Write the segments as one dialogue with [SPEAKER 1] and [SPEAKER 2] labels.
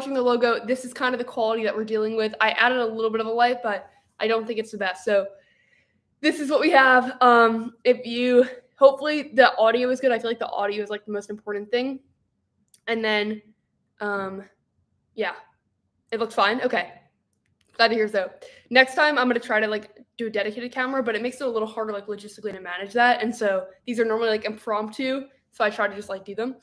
[SPEAKER 1] watching the logo, this is kind of the quality that we're dealing with. I added a little bit of a light, but I don't think it's the best. So this is what we have. Hopefully the audio is good. I feel like the audio is like the most important thing. And then, yeah, it looks fine. Okay. Glad to hear so. Next time I'm going to try to like do a dedicated camera, but it makes it a little harder like logistically to manage that. And so these are normally like impromptu. So I try to just like do them.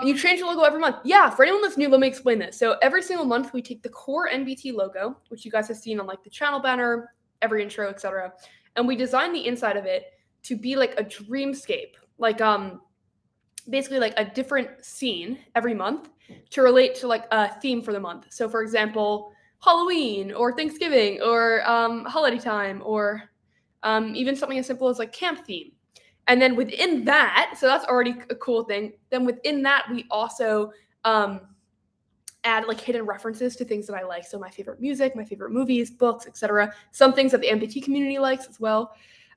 [SPEAKER 1] You change the logo every month. Yeah, for anyone that's new, let me explain this. So every single month we take the core NBT logo, which you guys have seen on like the channel banner, every intro, etc. And we design the inside of it to be like a dreamscape, like basically like a different scene every month to relate to like a theme for the month. So for example, Halloween or Thanksgiving or holiday time or even something as simple as like camp theme. And then within that, so that's already a cool thing. Then within that, we also add like hidden references to things that I like. So my favorite music, my favorite movies, books, etc. Some things that the NBT community likes as well.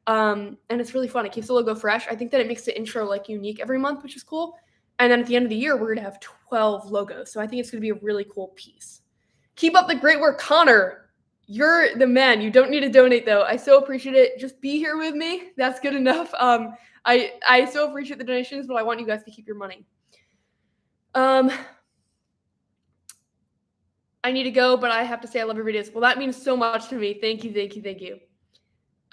[SPEAKER 1] And it's really fun. It keeps the logo fresh. I think that it makes the intro like unique every month, which is cool. And then at the end of the year, we're going to have 12 logos. So I think it's going to be a really cool piece. Keep up the great work, Connor. You're the man. You don't need to donate though. I so appreciate it. Just be here with me. That's good enough. I so appreciate the donations, but I want you guys to keep your money. I need to go, but I have to say I love your videos. Well, that means so much to me. Thank you, thank you, thank you.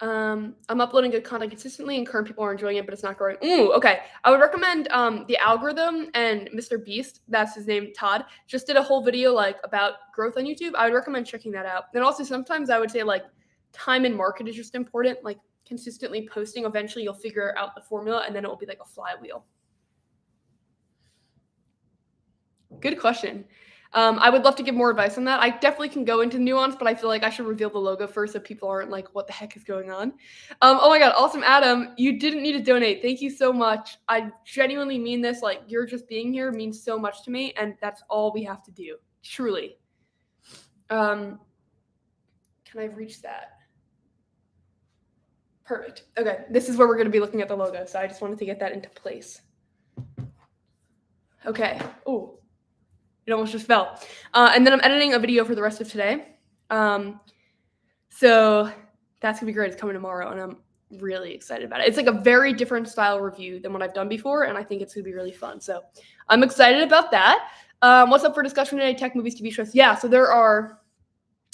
[SPEAKER 1] I'm uploading good content consistently and current people are enjoying it, but it's not growing. Ooh, okay. I would recommend The Algorithm and Mr. Beast, that's his name, Todd, just did a whole video like about growth on YouTube. I would recommend checking that out. And also sometimes I would say like time and market is just important. Like consistently posting, eventually you'll figure out the formula and then it will be like a flywheel. Good question. I would love to give more advice on that. I definitely can go into nuance, but I feel like I should reveal the logo first so people aren't like, what the heck is going on? Oh my God, awesome, Adam. You didn't need to donate. Thank you so much. I genuinely mean this. Like, you're just being here means so much to me, and that's all we have to do, truly. Can I reach that? Perfect. Okay, this is where we're going to be looking at the logo, so I just wanted to get that into place. Okay. Ooh. It almost just fell. And then I'm editing a video for the rest of today. So that's going to be great. It's coming tomorrow, and I'm really excited about it. It's like a very different style review than what I've done before, and I think it's going to be really fun. So I'm excited about that. What's up for discussion today? Tech, movies, TV shows. Yeah, so there are,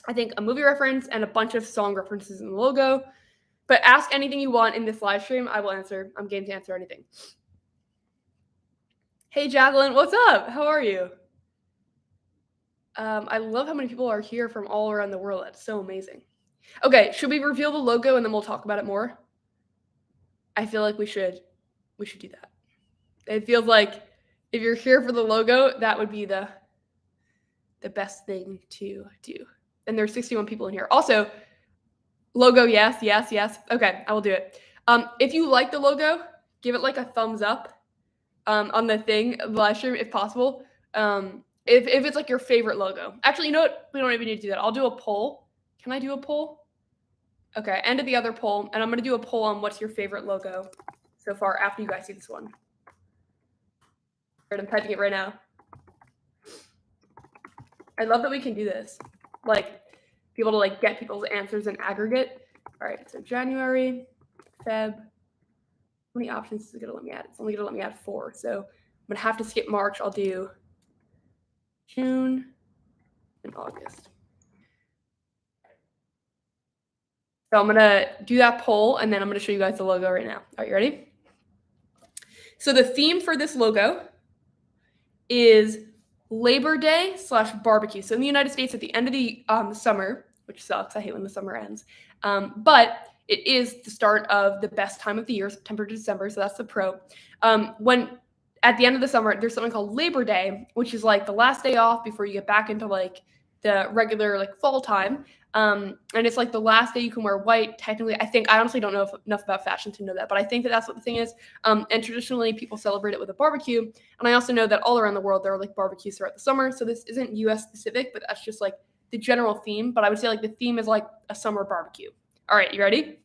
[SPEAKER 1] I think, a movie reference and a bunch of song references in the logo. But ask anything you want in this live stream. I will answer. I'm game to answer anything. Hey, Jacklyn. What's up? How are you? I love how many people are here from all around the world. That's so amazing. Okay, should we reveal the logo and then we'll talk about it more? I feel like we should do that. It feels like if you're here for the logo, that would be the best thing to do. And there's 61 people in here. Also, logo, yes, yes, yes. Okay, I will do it. If you like the logo, give it like a thumbs up on the thing, the live stream, if possible. If it's like your favorite logo. Actually, you know what? We don't even need to do that. I'll do a poll. Can I do a poll? Okay, end of the other poll. And I'm going to do a poll on what's your favorite logo so far after you guys see this one. All right, I'm typing it right now. I love that we can do this. Like, be able to like get people's answers in aggregate. All right, so January, Feb. How many options is it going to let me add? It's only going to let me add 4. So I'm going to have to skip March. I'll do June and August. So I'm going to do that poll, and then I'm going to show you guys the logo right now. Are you ready? So the theme for this logo is Labor Day / barbecue. So in the United States, at the end of the summer, which sucks. I hate when the summer ends. But it is the start of the best time of the year, September to December. So that's the pro. When at the end of the summer, there's something called Labor Day, which is like the last day off before you get back into like the regular like fall time. And it's like the last day you can wear white. Technically, I honestly don't know enough about fashion to know that, but I think that that's what the thing is. And traditionally people celebrate it with a barbecue. And I also know that all around the world, there are like barbecues throughout the summer. So this isn't US specific, but that's just like the general theme. But I would say like the theme is like a summer barbecue. All right, you ready?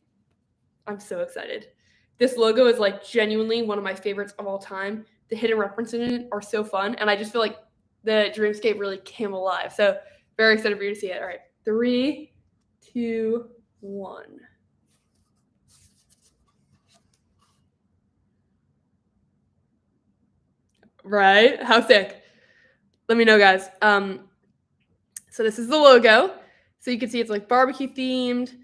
[SPEAKER 1] I'm so excited. This logo is like genuinely one of my favorites of all time. The hidden references in it are so fun. And I just feel like the dreamscape really came alive. So very excited for you to see it. All right, 3, 2, 1. Right? How sick? Let me know, guys. So this is the logo. So you can see it's like barbecue themed.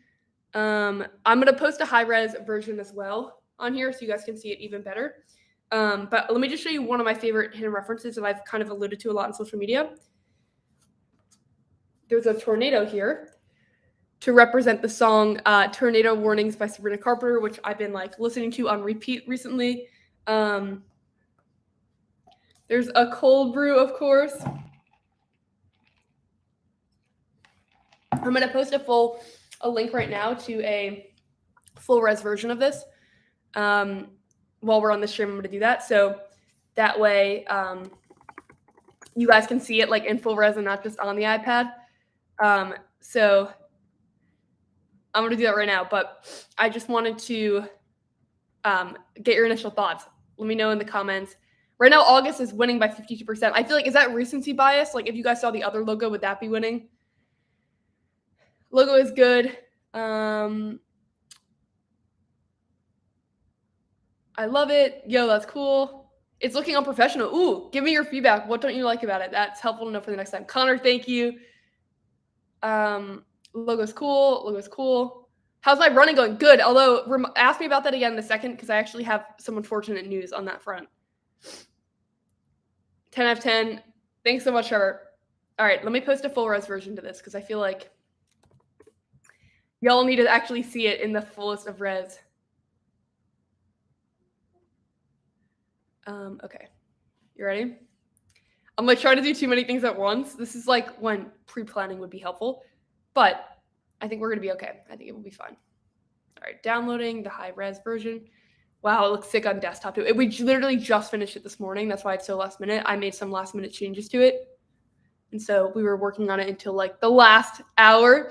[SPEAKER 1] I'm gonna post a high res version as well on here so you guys can see it even better. But let me just show you one of my favorite hidden references that I've kind of alluded to a lot on social media. There's a tornado here to represent the song Tornado Warnings by Sabrina Carpenter, which I've been like listening to on repeat recently. There's a cold brew, of course. I'm going to post a link right now to a full res version of this. While we're on the stream, I'm going to do that. So that way you guys can see it like in full res and not just on the iPad. So I'm going to do that right now. But I just wanted to get your initial thoughts. Let me know in the comments. Right now, August is winning by 52%. I feel like, is that recency bias? Like, if you guys saw the other logo, would that be winning? Logo is good. I love it. Yo, that's cool. It's looking unprofessional. Ooh, give me your feedback. What don't you like about it? That's helpful to know for the next time. Connor, thank you. Logo's cool. Logo's cool. How's my running going? Good. Although, ask me about that again in a second because I actually have some unfortunate news on that front. 10 out of 10. Thanks so much, Trevor. All right, let me post a full res version to this because I feel like y'all need to actually see it in the fullest of res. Okay, you ready? I'm like trying to do too many things at once. This is like when pre-planning would be helpful, but I think we're gonna be okay. I think it will be fine. All right, downloading the high res version. Wow, it looks sick on desktop too. We literally just finished it this morning. That's why it's so last minute. I made some last minute changes to it. And so we were working on it until like the last hour.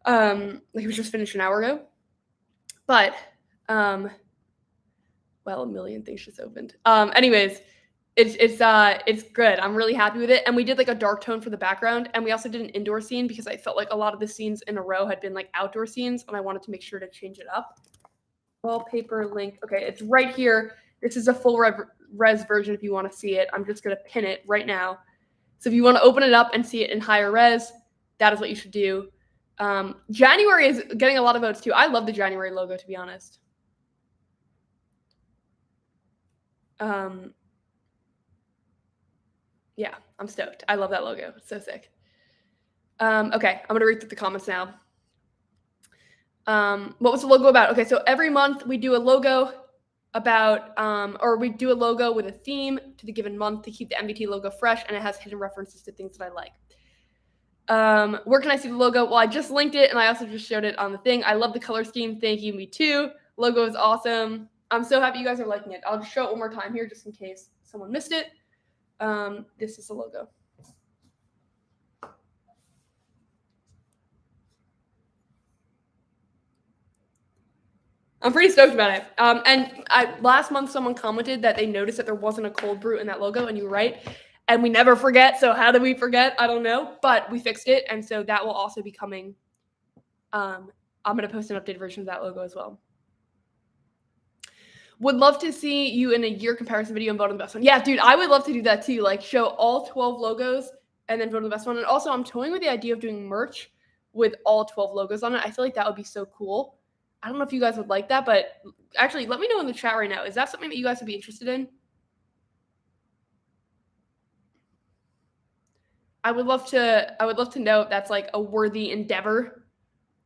[SPEAKER 1] Like it was just finished an hour ago. But, well, a million things just opened. Anyways, it's good. I'm really happy with it. And we did like a dark tone for the background. And we also did an indoor scene because I felt like a lot of the scenes in a row had been like outdoor scenes. And I wanted to make sure to change it up. Wallpaper link. Okay, it's right here. This is a full res version if you want to see it. I'm just going to pin it right now. So if you want to open it up and see it in higher res, that is what you should do. January is getting a lot of votes too. I love the January logo, to be honest. Yeah, I'm stoked. I love that logo. It's so sick. Okay, I'm going to read through the comments now. What was the logo about? Okay, so every month we do a logo about, or we do a logo with a theme to the given month to keep the NBT logo fresh, and it has hidden references to things that I like. Where can I see the logo? Well, I just linked it, and I also just showed it on the thing. I love the color scheme. Thank you. Me too. Logo is awesome. I'm so happy you guys are liking it. I'll just show it one more time here just in case someone missed it. This is the logo. I'm pretty stoked about it. And last month someone commented that they noticed that there wasn't a cold brew in that logo, and you were right. And we never forget. So how did we forget? I don't know. But we fixed it, and so that will also be coming. I'm going to post an updated version of that logo as well. Would love to see you in a year comparison video and vote on the best one. Yeah, dude, I would love to do that too. Like show all 12 logos and then vote on the best one. And also I'm toying with the idea of doing merch with all 12 logos on it. I feel like that would be so cool. I don't know if you guys would like that, but actually let me know in the chat right now. Is that something that you guys would be interested in? I would love to know if that's like a worthy endeavor.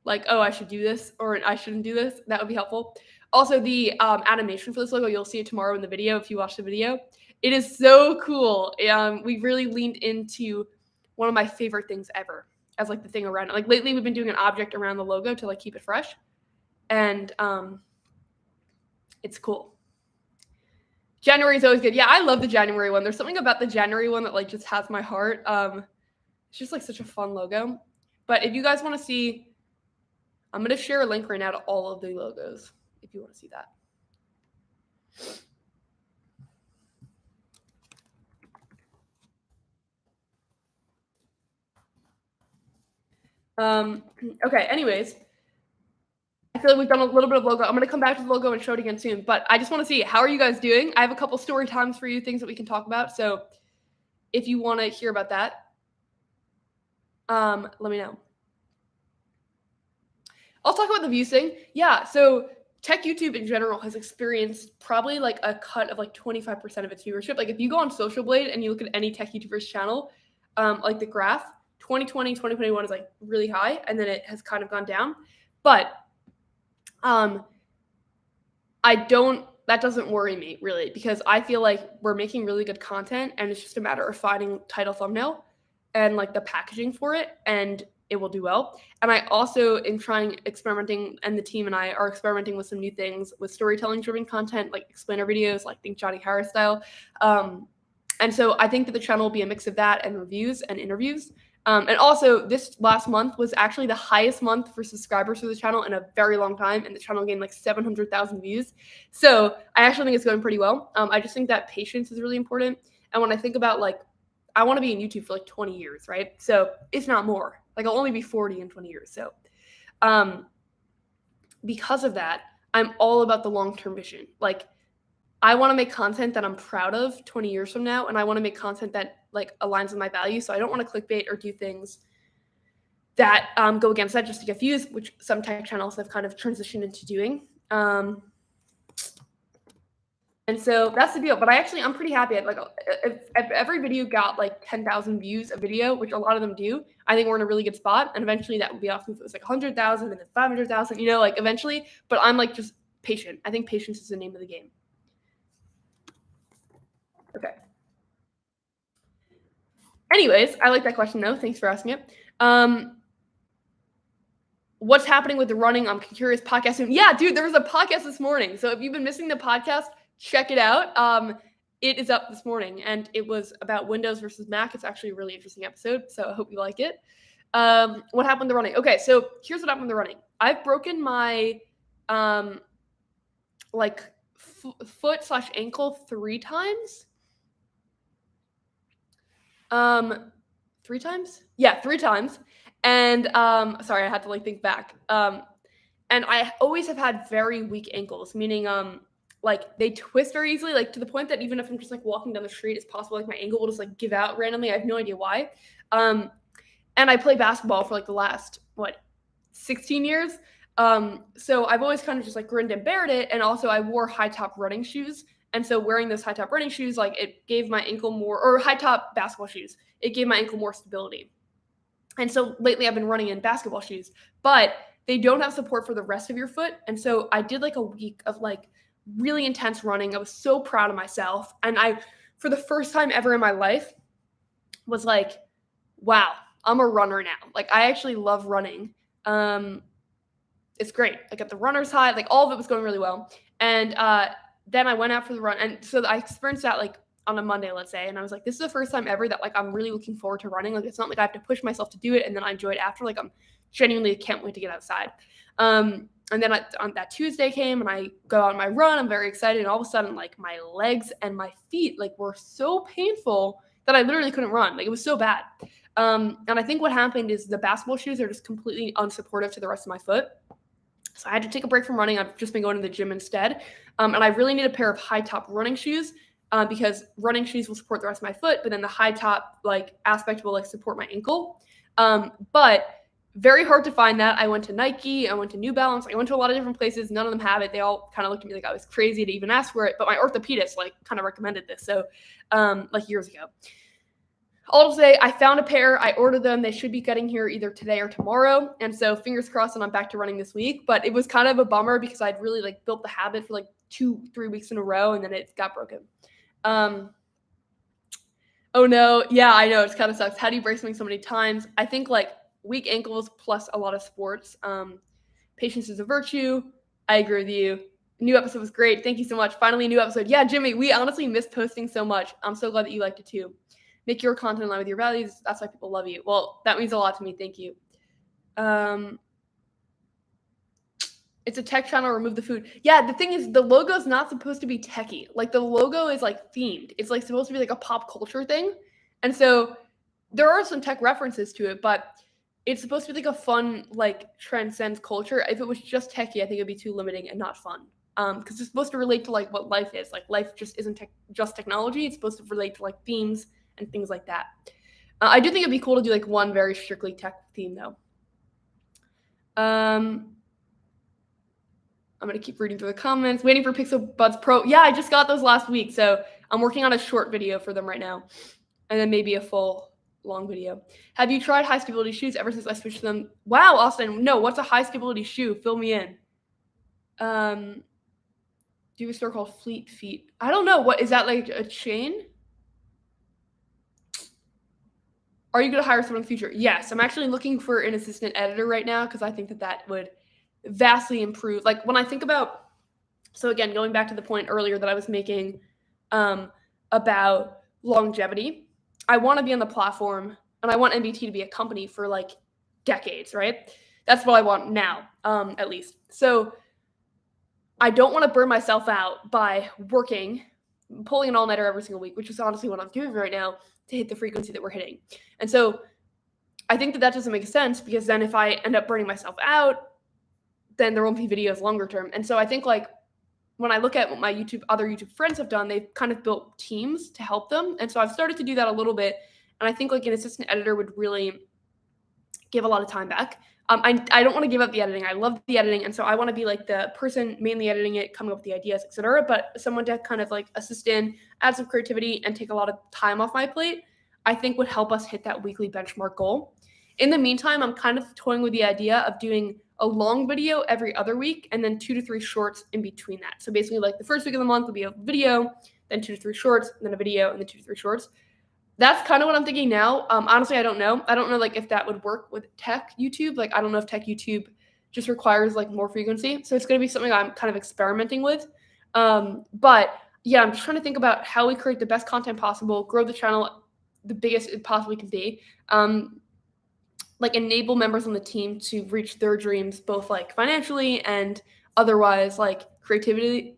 [SPEAKER 1] Like, oh, I should do this or I shouldn't do this. That would be helpful. Also, the animation for this logo, you'll see it tomorrow in the video if you watch the video. It is so cool. We really leaned into one of my favorite things ever as like the thing around it. Like lately, we've been doing an object around the logo to like keep it fresh. And it's cool. January is always good. Yeah, I love the January one. There's something about the January one that like just has my heart. It's just like such a fun logo. But if you guys want to see, I'm going to share a link right now to all of the logos if you want to see that. Okay, anyways, I feel like we've done a little bit of logo. I'm going to come back to the logo and show it again soon, but I just want to see, how are you guys doing? I have a couple story times for you, things that we can talk about. So if you want to hear about that, let me know. I'll talk about the views thing. Yeah, so tech YouTube in general has experienced probably like a cut of like 25% of its viewership. Like if you go on Social Blade and you look at any tech YouTuber's channel, like the graph, 2020, 2021 is like really high, and then it has kind of gone down. But that doesn't worry me really, because I feel like we're making really good content, and it's just a matter of finding title, thumbnail, and like the packaging for it, and it will do well. And I also am experimenting, and the team and I are experimenting with some new things with storytelling driven content, like explainer videos, like Think Johnny Harris style. And so I think that the channel will be a mix of that and reviews and interviews. And also, this last month was actually the highest month for subscribers for the channel in a very long time, and the channel gained like 700,000 views. So I actually think it's going pretty well. I just think that patience is really important. And when I think about like, I want to be in YouTube for like 20 years, right? So if not more, like I'll only be 40 in 20 years. So because of that, I'm all about the long-term vision. Like I want to make content that I'm proud of 20 years from now, and I want to make content that like aligns with my values. So I don't want to clickbait or do things that go against that just to get views, which some tech channels have kind of transitioned into doing. And so that's the deal. But I'm pretty happy. Like if every video got like 10,000 views a video, which a lot of them do, I think we're in a really good spot. And eventually that would be awesome if it was like 100,000 and then 500,000, you know, like eventually. But I'm like just patient. I think patience is the name of the game. Okay. Anyways, I like that question though. Thanks for asking it. What's happening with the running? I'm curious. Podcast soon. Yeah, dude, there was a podcast this morning. So if you've been missing the podcast, check it out. It is up this morning, and it was about Windows versus Mac. It's actually a really interesting episode, so I hope you like it. What happened with the running? Okay, so here's what happened with the running. I've broken my foot/ankle 3 times. 3 times? Yeah, 3 times. And sorry, I had to like think back. And I always have had very weak ankles, meaning like they twist very easily, like to the point that even if I'm just like walking down the street, it's possible like my ankle will just like give out randomly. I have no idea why. And I play basketball for like the last 16 years. So I've always kind of just like grinned and bared it. And also I wore high top running shoes. And so wearing those high top running shoes, like it gave my ankle more, or high top basketball shoes, it gave my ankle more stability. And so lately I've been running in basketball shoes, but they don't have support for the rest of your foot. And so I did like a week of like really intense running. I was so proud of myself. And I, for the first time ever in my life, was like, wow, I'm a runner now. Like I actually love running. It's great. Like at the runner's high, like all of it was going really well. And then I went out for the run. And so I experienced that like on a Monday, let's say. And I was like, this is the first time ever that like I'm really looking forward to running. Like it's not like I have to push myself to do it and then I enjoy it after. Like I'm genuinely can't wait to get outside. And then on that Tuesday came and I go on my run. I'm very excited. And all of a sudden, like my legs and my feet like were so painful that I literally couldn't run. Like it was so bad. And I think what happened is the basketball shoes are just completely unsupportive to the rest of my foot. So I had to take a break from running. I've just been going to the gym instead. And I really need a pair of high top running shoes because running shoes will support the rest of my foot, but then the high top like aspect will like support my ankle. But very hard to find that. I went to Nike, I went to New Balance, I went to a lot of different places. None of them have it. They all kind of looked at me like I was crazy to even ask for it. But my orthopedist like kind of recommended this. So like years ago. I'll say I found a pair. I ordered them. They should be getting here either today or tomorrow. And so fingers crossed and I'm back to running this week. But it was kind of a bummer because I'd really like built the habit for like 2-3 weeks in a row and then it got broken. Oh no. Yeah, I know. It kind of sucks. How do you break something so many times? I think like weak ankles plus a lot of sports. Patience is a virtue. I agree with you. New episode was great. Thank you so much. Finally, a new episode. Yeah, Jimmy, we honestly miss posting so much. I'm so glad that you liked it too. Make your content in line with your values. That's why people love you. Well, that means a lot to me. Thank you. It's a tech channel. Remove the food. Yeah, the thing is, the logo is not supposed to be techie. Like the logo is like themed. It's like supposed to be like a pop culture thing. And so there are some tech references to it, but it's supposed to be like a fun, like transcends culture. If it was just techie, I think it'd be too limiting and not fun. Because it's supposed to relate to like what life is. Like life just isn't just technology. It's supposed to relate to like themes and things like that. I do think it'd be cool to do like one very strictly tech theme though. I'm gonna keep reading through the comments. Waiting for Pixel Buds Pro. Yeah, I just got those last week, so I'm working on a short video for them right now, and then maybe a full long video. Have you tried high stability shoes ever since I switched to them? Wow, Austin. No, what's a high stability shoe? Fill me in. Do a store called Fleet Feet. I don't know. What is that, like a chain? Are you going to hire someone in the future? Yes, I'm actually looking for an assistant editor right now because I think that would vastly improve. Like when I think about, so again, going back to the point earlier that I was making about longevity, I want to be on the platform and I want NBT to be a company for like decades, right? That's what I want now, at least. So I don't want to burn myself out by working, pulling an all-nighter every single week, which is honestly what I'm doing right now to hit the frequency that we're hitting. And so I think that doesn't make sense because then if I end up burning myself out, then there won't be videos longer term. And so I think like when I look at what my other YouTube friends have done, they've kind of built teams to help them. And so I've started to do that a little bit. And I think like an assistant editor would really give a lot of time back. I don't want to give up the editing. I love the editing. And so I want to be like the person mainly editing it, coming up with the ideas, etc. But someone to kind of like assist in, add some creativity and take a lot of time off my plate, I think would help us hit that weekly benchmark goal. In the meantime, I'm kind of toying with the idea of doing a long video every other week and then 2 to 3 shorts in between that. So basically like the first week of the month will be a video, then 2 to 3 shorts, and then a video, and then 2 to 3 shorts. That's kind of what I'm thinking now. Honestly, I don't know. I don't know like if that would work with tech YouTube. Like I don't know if tech YouTube just requires like more frequency. So it's going to be something I'm kind of experimenting with. But yeah, I'm just trying to think about how we create the best content possible, grow the channel the biggest it possibly can be. Like enable members on the team to reach their dreams, both like financially and otherwise, like creatively,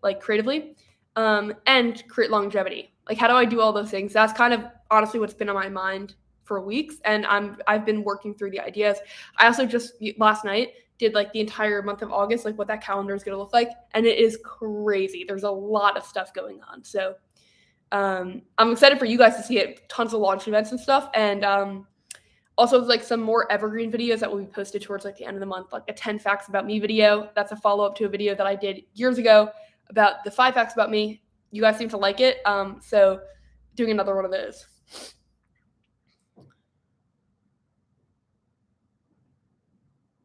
[SPEAKER 1] and create longevity. Like, how do I do all those things? That's kind of honestly what's been on my mind for weeks, and I've been working through the ideas. I also just last night did like the entire month of August, like what that calendar is going to look like, and it is crazy. There's a lot of stuff going on, so I'm excited for you guys to see it. Tons of launch events and stuff, and also like some more evergreen videos that will be posted towards like the end of the month, like a 10 facts about me video. That's a follow-up to a video that I did years ago about the 5 facts about me. You guys seem to like it, so doing another one of those.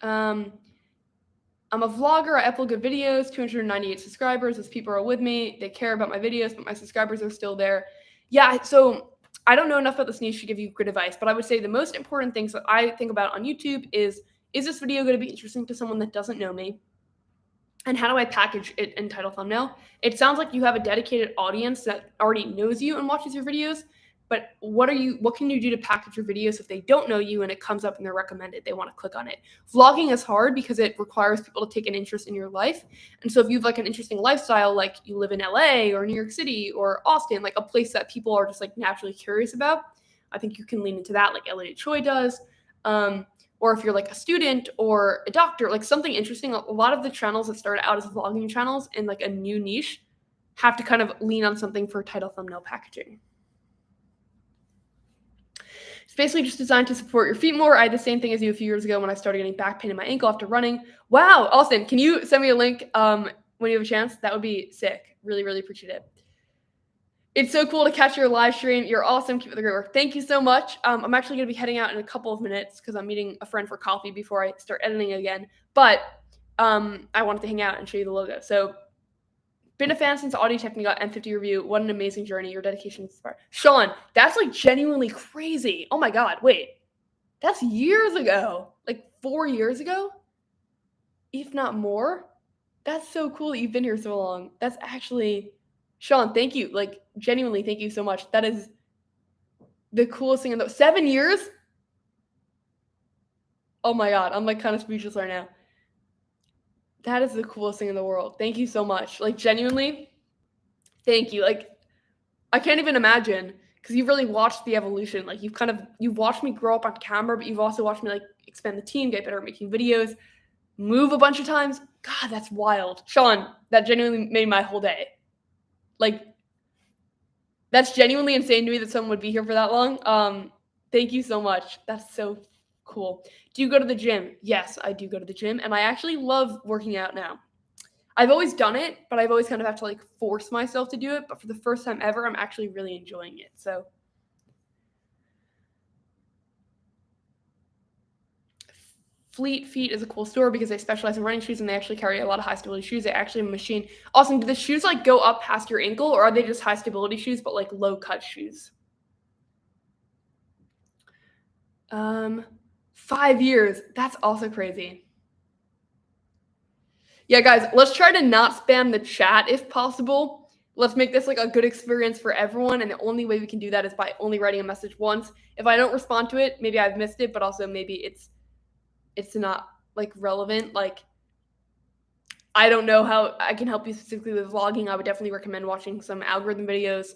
[SPEAKER 1] I'm a vlogger. I upload good videos, 298 subscribers. Those people are with me. They care about my videos, but my subscribers are still there. Yeah, so I don't know enough about this niche to give you good advice, but I would say the most important things that I think about on YouTube is this video going to be interesting to someone that doesn't know me? And how do I package it in title thumbnail? It sounds like you have a dedicated audience that already knows you and watches your videos, but what can you do to package your videos if they don't know you and it comes up and they're recommended, they want to click on it? Vlogging is hard because it requires people to take an interest in your life. And so if you have like an interesting lifestyle, like you live in LA or New York City or Austin, like a place that people are just like naturally curious about, I think you can lean into that like Elliot Choi does. Or if you're like a student or a doctor, like something interesting. A lot of the channels that started out as vlogging channels in like a new niche have to kind of lean on something for title thumbnail packaging. It's basically just designed to support your feet more. I had the same thing as you a few years ago when I started getting back pain in my ankle after running. Wow, Austin, can you send me a link when you have a chance? That would be sick. Really, really appreciate it. It's so cool to catch your live stream. You're awesome. Keep up the great work. Thank you so much. I'm actually going to be heading out in a couple of minutes because I'm meeting a friend for coffee before I start editing again. But I wanted to hang out and show you the logo. So, been a fan since Audio Technica got M50 review. What an amazing journey. Your dedication is inspired. Sean, that's like genuinely crazy. Oh my God. Wait, that's years ago. Like 4 years ago, if not more. That's so cool that you've been here so long. That's actually... Sean, thank you. Like, genuinely, thank you so much. That is the coolest thing in the 7 years. Oh my God. I'm like kind of speechless right now. That is the coolest thing in the world. Thank you so much. Like, genuinely, thank you. Like, I can't even imagine because you've really watched the evolution. Like you've watched me grow up on camera, but you've also watched me like expand the team, get better at making videos, move a bunch of times. God, that's wild. Sean, that genuinely made my whole day. Like, that's genuinely insane to me that someone would be here for that long. Thank you so much. That's so cool. Do you go to the gym? Yes, I do go to the gym, and I actually love working out now. I've always done it, but I've always kind of have to like force myself to do it. But for the first time ever, I'm actually really enjoying it. So Fleet Feet is a cool store because they specialize in running shoes and they actually carry a lot of high stability shoes. They actually have a machine. Awesome. Do the shoes like go up past your ankle, or are they just high stability shoes but like low cut shoes? 5 years. That's also crazy. Yeah, guys, let's try to not spam the chat if possible. Let's make this like a good experience for everyone, and the only way we can do that is by only writing a message once. If I don't respond to it, maybe I've missed it, but also maybe it's not like relevant. Like, I don't know how I can help you specifically with vlogging. I would definitely recommend watching some algorithm videos.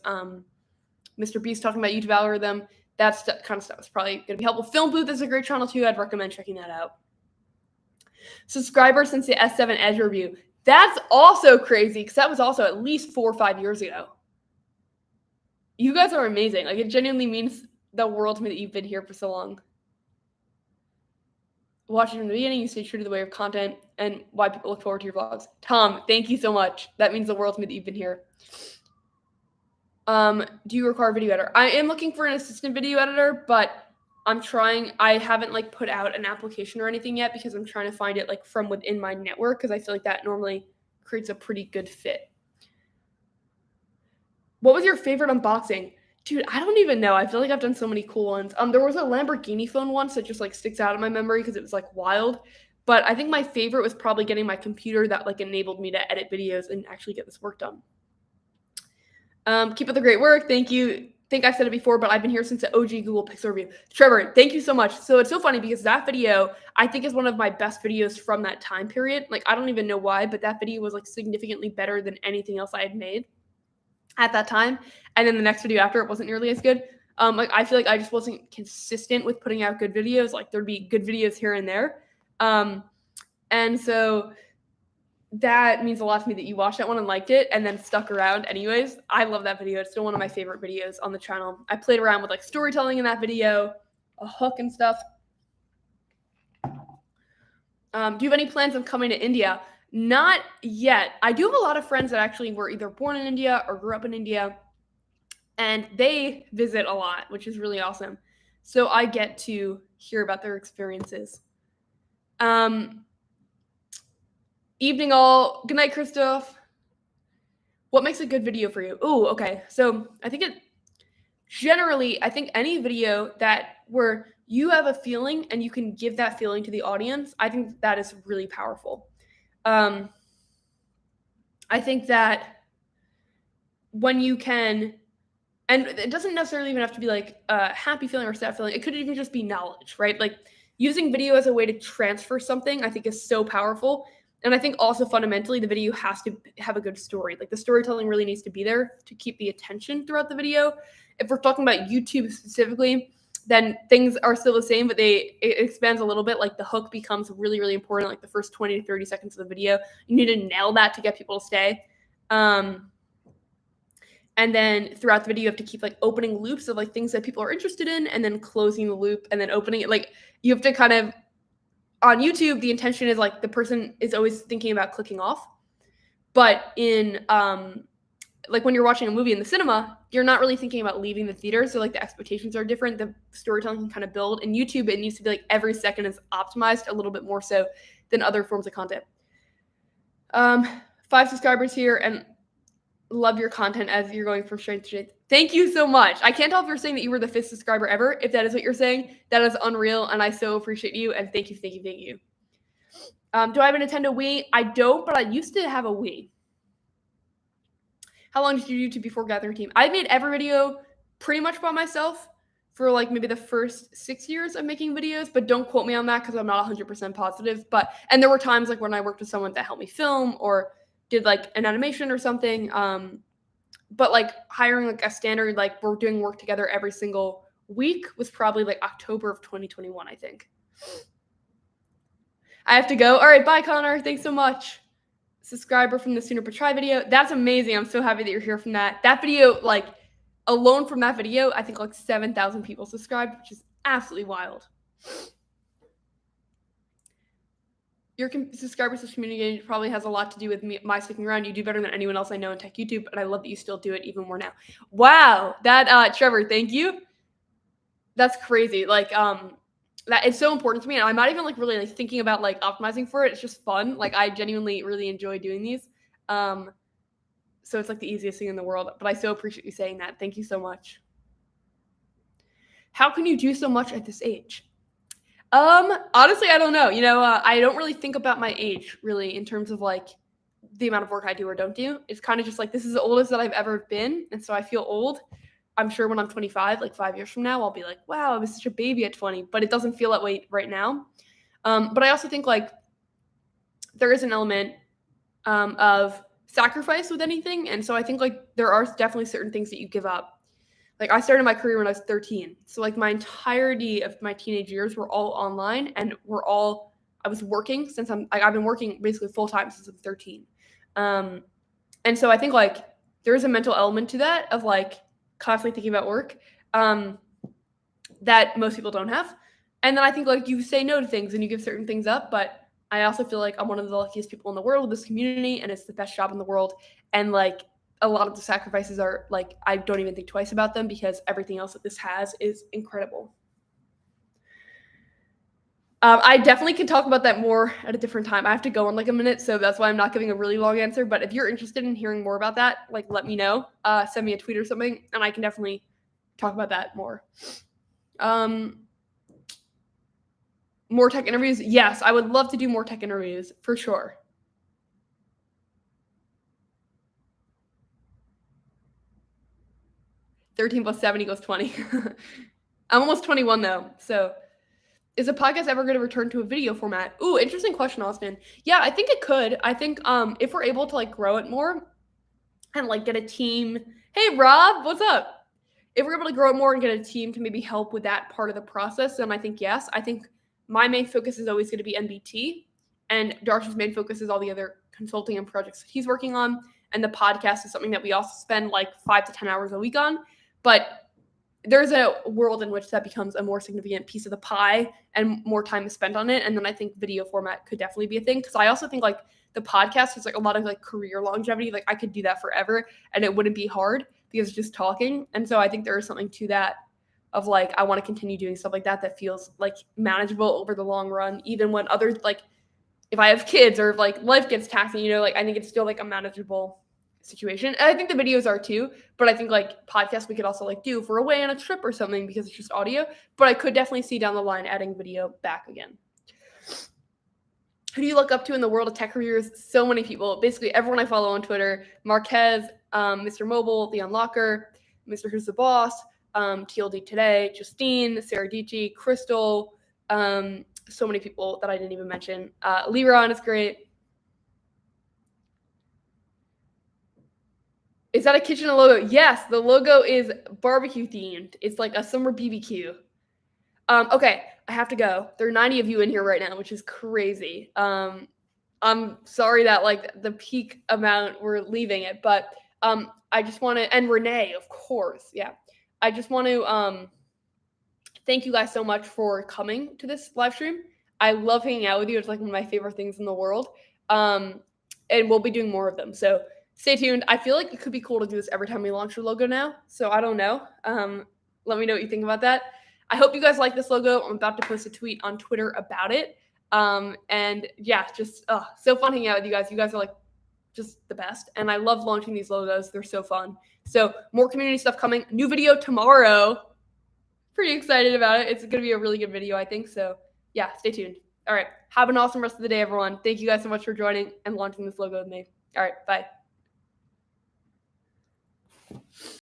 [SPEAKER 1] Mr. Beast talking about YouTube algorithm. That's the kind of stuff is probably going to be helpful. Film Booth is a great channel too. I'd recommend checking that out. Subscriber since the S7 Edge review. That's also crazy because that was also at least 4 or 5 years ago. You guys are amazing. Like, it genuinely means the world to me that you've been here for so long. Watch it from the beginning. You stay true to the way of content and why people look forward to your vlogs. Tom, thank you so much. That means the world to me that you've been here. Do you require a video editor? I am looking for an assistant video editor, but I'm trying. I haven't like put out an application or anything yet because I'm trying to find it like from within my network because I feel like that normally creates a pretty good fit. What was your favorite unboxing? Dude, I don't even know. I feel like I've done so many cool ones. There was a Lamborghini phone once that just like sticks out in my memory because it was like wild. But I think my favorite was probably getting my computer that like enabled me to edit videos and actually get this work done. Keep up the great work. Thank you. I think I've said it before, but I've been here since the OG Google Pixel review. Trevor, thank you so much. So it's so funny because that video, I think, is one of my best videos from that time period. Like, I don't even know why, but that video was like significantly better than anything else I had made at that time. And then the next video after, it wasn't nearly as good. Like, I feel like I just wasn't consistent with putting out good videos. Like, there'd be good videos here and there. And so that means a lot to me that you watched that one and liked it and then stuck around anyways. I love that video. It's still one of my favorite videos on the channel. I played around with like storytelling in that video, a hook and stuff. Do you have any plans of coming to India? Not yet. I do have a lot of friends that actually were either born in India or grew up in India, and they visit a lot, which is really awesome. So I get to hear about their experiences. Evening all. Good night, Christoph. What makes a good video for you? Oh, okay. So I think I think any video where you have a feeling and you can give that feeling to the audience, I think that is really powerful. I think that when you can, and it doesn't necessarily even have to be like a happy feeling or sad feeling. It could even just be knowledge, right? Like, using video as a way to transfer something, I think, is so powerful. And I think also fundamentally the video has to have a good story. Like, the storytelling really needs to be there to keep the attention throughout the video. If we're talking about YouTube specifically, then things are still the same, but it expands a little bit. Like, the hook becomes really, really important. Like, the first 20 to 30 seconds of the video, you need to nail that to get people to stay. And then throughout the video, you have to keep like opening loops of like things that people are interested in and then closing the loop and then opening it. Like, you have to kind of, on YouTube, the intention is like the person is always thinking about clicking off. But in like when you're watching a movie in the cinema, you're not really thinking about leaving the theater. So like the expectations are different. The storytelling can kind of build. In YouTube, it needs to be like every second is optimized a little bit more so than other forms of content. 5 subscribers here and love your content as you're going from strength to strength. Thank you so much. I can't tell if you're saying that you were the 5th subscriber ever. If that is what you're saying, that is unreal, and I so appreciate you, and thank you, thank you, thank you. Do I have a Nintendo Wii? I don't, but I used to have a Wii. How long did you do YouTube before gathering team? I made every video pretty much by myself for like maybe the first 6 years of making videos, but don't quote me on that because I'm not 100% positive. And there were times like when I worked with someone that helped me film or did like an animation or something. but like hiring like a standard, like we're doing work together every single week was probably like October of 2021, I think. I have to go. All right, bye, Connor. Thanks so much. Subscriber from the Sooner But Try video. That's amazing. I'm so happy that you're here from that. That video, like, alone from that video, I think like 7,000 people subscribed, which is absolutely wild. Your subscribers to community probably has a lot to do with my sticking around. You do better than anyone else I know in tech YouTube, and I love that you still do it even more now. Wow, that Trevor, thank you. That's crazy. Like, that it's so important to me, and I'm not even like really like thinking about like optimizing for it. It's just fun. Like, I genuinely really enjoy doing these. So it's like the easiest thing in the world. But I so appreciate you saying that. Thank you so much. How can you do so much at this age? Honestly, I don't know. You know, I don't really think about my age really in terms of like the amount of work I do or don't do. It's kind of just like this is the oldest that I've ever been, and so I feel old. I'm sure when I'm 25, like 5 years from now, I'll be like, wow, I was such a baby at 20, but it doesn't feel that way right now. But I also think like there is an element of sacrifice with anything, and so I think like there are definitely certain things that you give up. Like I started my career when I was 13. So like my entirety of my teenage years were all online and I was working since I've been working basically full time since I'm 13. And so I think like there is a mental element to that of like constantly thinking about work that most people don't have. And then I think like you say no to things and you give certain things up, but I also feel like I'm one of the luckiest people in the world with this community and it's the best job in the world. And like a lot of the sacrifices are like, I don't even think twice about them because everything else that this has is incredible. I definitely can talk about that more at a different time. I have to go in like a minute, so that's why I'm not giving a really long answer. But if you're interested in hearing more about that, like let me know. Send me a tweet or something, and I can definitely talk about that more. More tech interviews? Yes, I would love to do more tech interviews for sure. 13 plus 7 equals 20. I'm almost 21 though, so is a podcast ever going to return to a video format? Ooh, interesting question, Austin. Yeah, I think it could. I think if we're able to like grow it more and like get a team. Hey, Rob, what's up? If we're able to grow it more and get a team to maybe help with that part of the process, then I think yes. I think my main focus is always going to be NBT, and Darsh's main focus is all the other consulting and projects that he's working on. And the podcast is something that we also spend like 5 to 10 hours a week on. But there's a world in which that becomes a more significant piece of the pie and more time is spent on it. And then I think video format could definitely be a thing. Cause I also think like the podcast is like a lot of like career longevity. Like I could do that forever and it wouldn't be hard because it's just talking. And so I think there is something to that of like, I want to continue doing stuff like that feels like manageable over the long run, even when others like, if I have kids or if like life gets taxing, you know, like I think it's still like a manageable situation. And I think the videos are too, but I think like podcasts we could also like do for away on a trip or something because it's just audio. But I could definitely see down the line adding video back again. Who do you look up to in the world of tech careers? So many people. Basically everyone I follow on Twitter. Marquez, Mr. Mobile, The Unlocker, Mr. Who's the Boss, TLD Today, Justine, Sarah Dici, Crystal, so many people that I didn't even mention. Leron is great. Is that a kitchen logo? Yes, the logo is barbecue themed. It's like a summer BBQ. Okay, I have to go. There are 90 of you in here right now, which is crazy. I'm sorry that like the peak amount we're leaving it, but I just want to, and Renee, of course, yeah. I just want to thank you guys so much for coming to this live stream. I love hanging out with you. It's like one of my favorite things in the world. And we'll be doing more of them. So stay tuned. I feel like it could be cool to do this every time we launch a logo now. So I don't know. Let me know what you think about that. I hope you guys like this logo. I'm about to post a tweet on Twitter about it. And yeah, just so fun hanging out with you guys. You guys are like just the best. And I love launching these logos. They're so fun. So more community stuff coming. New video tomorrow. Pretty excited about it. It's going to be a really good video, I think. So yeah, stay tuned. All right. Have an awesome rest of the day, everyone. Thank you guys so much for joining and launching this logo with me. All right. Bye.